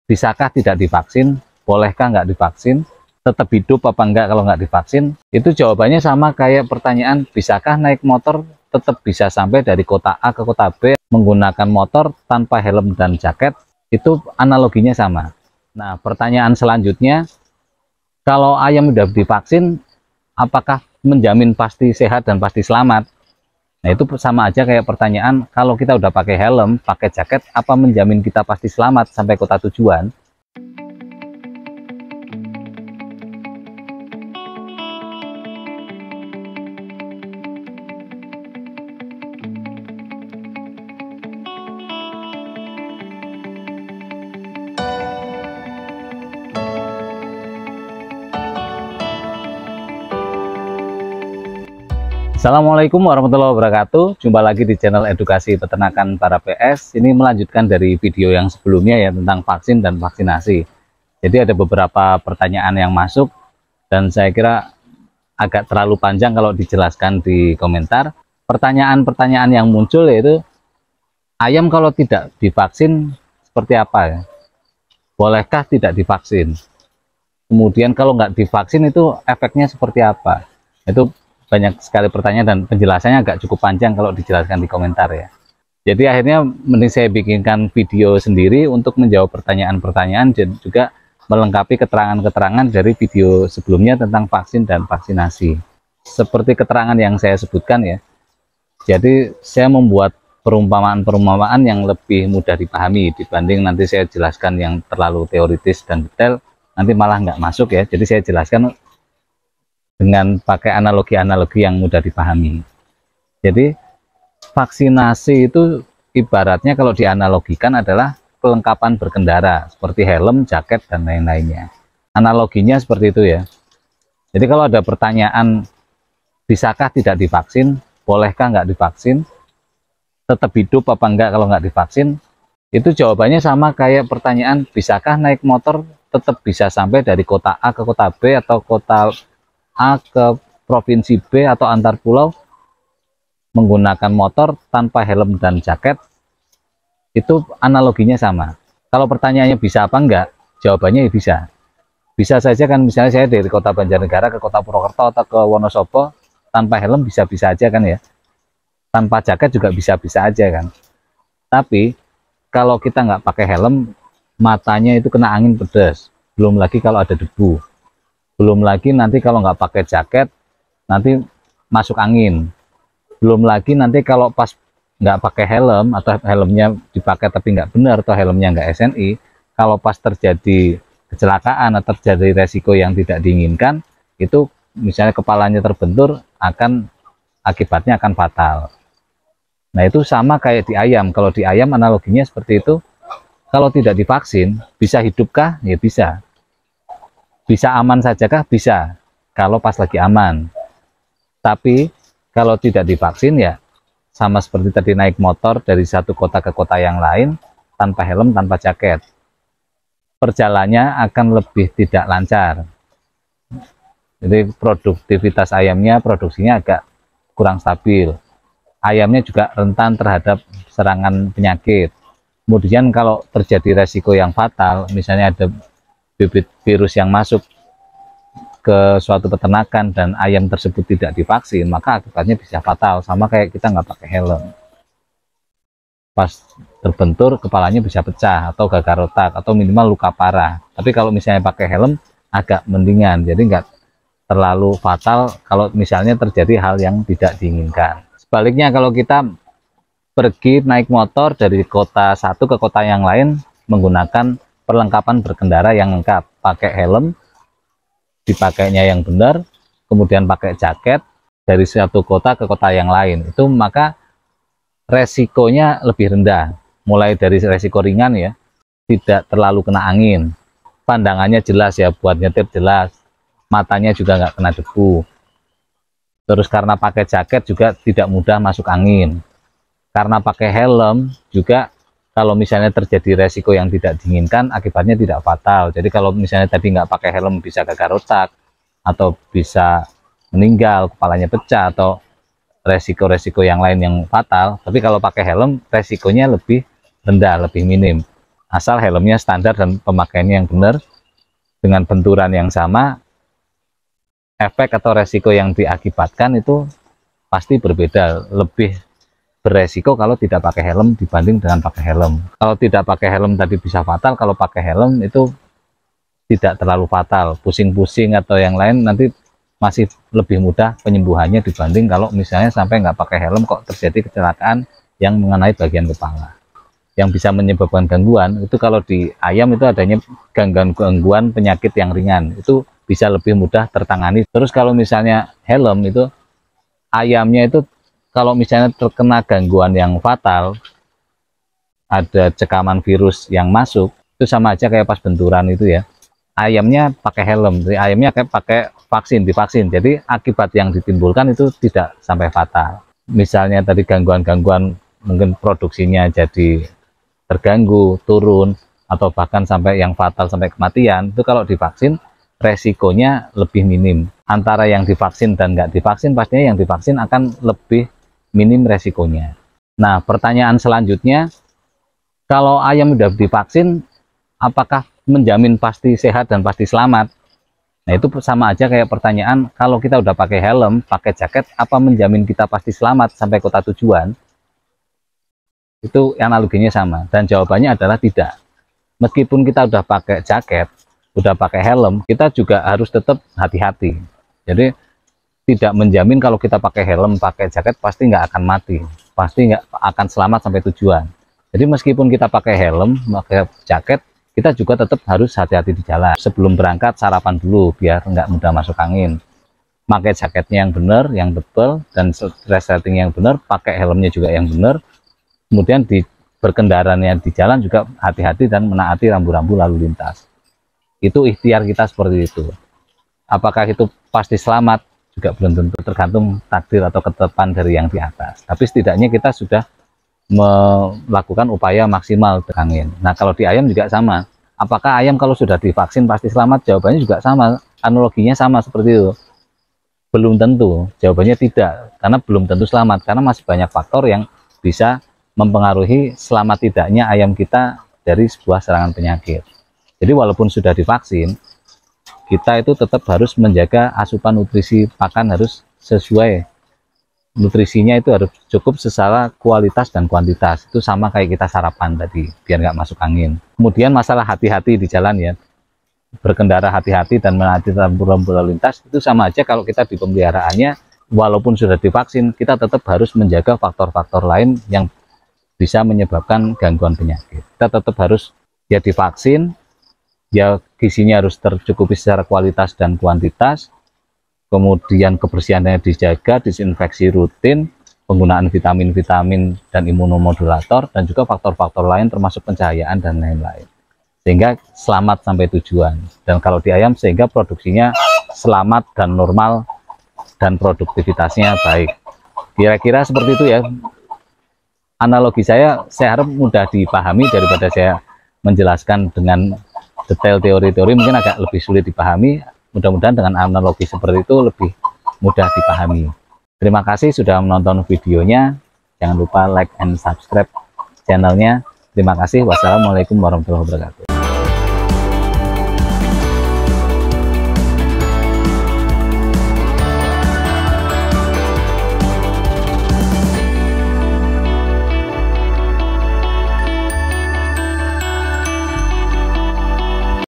bisakah tidak divaksin, bolehkah nggak divaksin, tetap hidup apa enggak kalau nggak divaksin? Itu jawabannya sama kayak pertanyaan, bisakah naik motor tetap bisa sampai dari kota A ke kota B menggunakan motor tanpa helm dan jaket? Itu analoginya sama. Nah, pertanyaan selanjutnya, kalau ayam udah divaksin, apakah menjamin pasti sehat dan pasti selamat? Nah, itu sama aja kayak pertanyaan, kalau kita udah pakai helm, pakai jaket, apa menjamin kita pasti selamat sampai kota tujuan? Assalamualaikum warahmatullahi wabarakatuh. Jumpa lagi di channel edukasi peternakan para PS. Ini melanjutkan dari video yang sebelumnya ya, tentang vaksin dan vaksinasi. Jadi ada beberapa pertanyaan yang masuk dan saya kira agak terlalu panjang kalau dijelaskan di komentar. Pertanyaan-pertanyaan yang muncul yaitu, ayam kalau tidak divaksin seperti apa ya? Bolehkah tidak divaksin? Kemudian kalau nggak divaksin itu efeknya seperti apa? Itu banyak sekali pertanyaan dan penjelasannya agak cukup panjang kalau dijelaskan di komentar ya. Jadi akhirnya mending saya bikinkan video sendiri untuk menjawab pertanyaan-pertanyaan dan juga melengkapi keterangan-keterangan dari video sebelumnya tentang vaksin dan vaksinasi. Seperti keterangan yang saya sebutkan ya. Jadi saya membuat perumpamaan-perumpamaan yang lebih mudah dipahami dibanding nanti saya jelaskan yang terlalu teoritis dan detail, nanti malah nggak masuk ya. Jadi saya jelaskan dengan pakai analogi-analogi yang mudah dipahami. Jadi vaksinasi itu ibaratnya kalau dianalogikan adalah kelengkapan berkendara seperti helm, jaket, dan lain-lainnya. Analoginya seperti itu ya. Jadi kalau ada pertanyaan, bisakah tidak divaksin, bolehkah nggak divaksin, tetap hidup apa enggak kalau nggak divaksin? Itu jawabannya sama kayak pertanyaan, bisakah naik motor tetap bisa sampai dari kota A ke kota B atau kota A ke provinsi B atau antar pulau menggunakan motor tanpa helm dan jaket? Itu analoginya sama. Kalau pertanyaannya bisa apa enggak, jawabannya ya bisa. Bisa saja kan, misalnya saya dari kota Banjarnegara ke kota Purwokerto atau ke Wonosobo tanpa helm bisa-bisa aja kan ya. Tanpa jaket juga bisa-bisa aja kan. Tapi kalau kita nggak pakai helm, matanya itu kena angin pedas. Belum lagi kalau ada debu. Belum lagi nanti kalau nggak pakai jaket, nanti masuk angin. Belum lagi nanti kalau pas nggak pakai helm atau helmnya dipakai tapi nggak benar atau helmnya nggak SNI, kalau pas terjadi kecelakaan atau terjadi resiko yang tidak diinginkan, itu misalnya kepalanya terbentur, akibatnya akan fatal. Nah itu sama kayak di ayam. Kalau di ayam analoginya seperti itu. Kalau tidak divaksin, bisa hidupkah? Ya bisa. Bisa aman sajakah? Bisa, kalau pas lagi aman. Tapi kalau tidak divaksin ya sama seperti tadi naik motor dari satu kota ke kota yang lain tanpa helm, tanpa jaket. Perjalanannya akan lebih tidak lancar. Jadi produktivitas ayamnya, produksinya agak kurang stabil. Ayamnya juga rentan terhadap serangan penyakit. Kemudian kalau terjadi resiko yang fatal, misalnya ada bibit virus yang masuk ke suatu peternakan dan ayam tersebut tidak divaksin, maka akibatnya bisa fatal. Sama kayak kita nggak pakai helm, pas terbentur kepalanya bisa pecah atau gagal otak atau minimal luka parah. Tapi kalau misalnya pakai helm agak mendingan, jadi nggak terlalu fatal kalau misalnya terjadi hal yang tidak diinginkan. Sebaliknya kalau kita pergi naik motor dari kota satu ke kota yang lain menggunakan perlengkapan berkendara yang lengkap, pakai helm, dipakainya yang benar, kemudian pakai jaket dari satu kota ke kota yang lain, itu maka resikonya lebih rendah. Mulai dari resiko ringan ya, tidak terlalu kena angin, pandangannya jelas ya, buat nyetir jelas, matanya juga nggak kena debu. Terus karena pakai jaket juga tidak mudah masuk angin. Karena pakai helm juga, kalau misalnya terjadi resiko yang tidak diinginkan, akibatnya tidak fatal. Jadi kalau misalnya tadi nggak pakai helm bisa gagal otak, atau bisa meninggal, kepalanya pecah, atau resiko-resiko yang lain yang fatal. Tapi kalau pakai helm, resikonya lebih rendah, lebih minim. Asal helmnya standar dan pemakaiannya yang benar, dengan benturan yang sama, efek atau resiko yang diakibatkan itu pasti berbeda, lebih beresiko kalau tidak pakai helm dibanding dengan pakai helm. Kalau tidak pakai helm tadi bisa fatal, kalau pakai helm itu tidak terlalu fatal, pusing-pusing atau yang lain nanti masih lebih mudah penyembuhannya dibanding kalau misalnya sampai nggak pakai helm kok terjadi kecelakaan yang mengenai bagian kepala. Yang bisa menyebabkan gangguan itu kalau di ayam itu adanya gangguan penyakit yang ringan, itu bisa lebih mudah tertangani. Terus kalau misalnya helm itu, ayamnya itu kalau misalnya terkena gangguan yang fatal, ada cekaman virus yang masuk, itu sama aja kayak pas benturan itu ya, ayamnya pakai helm, jadi ayamnya kayak pakai divaksin, jadi akibat yang ditimbulkan itu tidak sampai fatal. Misalnya tadi gangguan-gangguan mungkin produksinya jadi terganggu, turun, atau bahkan sampai yang fatal sampai kematian, itu kalau divaksin resikonya lebih minim. Antara yang divaksin dan nggak divaksin, pastinya yang divaksin akan lebih minim resikonya. Nah, pertanyaan selanjutnya, kalau ayam udah divaksin, apakah menjamin pasti sehat dan pasti selamat? Nah, itu sama aja kayak pertanyaan, kalau kita udah pakai helm, pakai jaket, apa menjamin kita pasti selamat sampai kota tujuan? Itu analoginya sama, dan jawabannya adalah tidak. Meskipun kita udah pakai jaket, udah pakai helm, kita juga harus tetap hati-hati. Jadi tidak menjamin kalau kita pakai helm, pakai jaket pasti nggak akan mati, pasti nggak akan selamat sampai tujuan. Jadi meskipun kita pakai helm, pakai jaket, kita juga tetap harus hati-hati di jalan. Sebelum berangkat sarapan dulu biar nggak mudah masuk angin. Pakai jaketnya yang benar, yang tebal, dan resleting yang benar, pakai helmnya juga yang benar. Kemudian di berkendaranya di jalan juga hati-hati dan menaati rambu-rambu lalu lintas. Itu ikhtiar kita seperti itu. Apakah itu pasti selamat? Juga belum tentu, tergantung takdir atau ketetapan dari yang di atas. Tapi setidaknya kita sudah melakukan upaya maksimal angin. Nah, kalau di ayam juga sama. Apakah ayam kalau sudah divaksin pasti selamat? Jawabannya juga sama. Analoginya sama seperti itu. Belum tentu. Jawabannya tidak. Karena belum tentu selamat. Karena masih banyak faktor yang bisa mempengaruhi selamat tidaknya ayam kita dari sebuah serangan penyakit. Jadi walaupun sudah divaksin, kita itu tetap harus menjaga asupan nutrisi pakan, harus sesuai. Nutrisinya itu harus cukup secara kualitas dan kuantitas. Itu sama kayak kita sarapan tadi, biar nggak masuk angin. Kemudian masalah hati-hati di jalan ya. Berkendara hati-hati dan menaati rambu-rambu lalu lintas, itu sama aja kalau kita di pemeliharaannya, walaupun sudah divaksin, kita tetap harus menjaga faktor-faktor lain yang bisa menyebabkan gangguan penyakit. Kita tetap harus ya divaksin, ya gizinya harus tercukupi secara kualitas dan kuantitas, kemudian kebersihannya dijaga, disinfeksi rutin, penggunaan vitamin-vitamin dan imunomodulator, dan juga faktor-faktor lain termasuk pencahayaan dan lain-lain. Sehingga selamat sampai tujuan. Dan kalau di ayam sehingga produksinya selamat dan normal dan produktivitasnya baik. Kira-kira seperti itu ya. Analogi saya harap mudah dipahami daripada saya menjelaskan dengan detail teori-teori mungkin agak lebih sulit dipahami. Mudah-mudahan dengan analogi seperti itu lebih mudah dipahami. Terima kasih sudah menonton videonya. Jangan lupa like and subscribe channelnya. Terima kasih. Wassalamualaikum warahmatullahi wabarakatuh.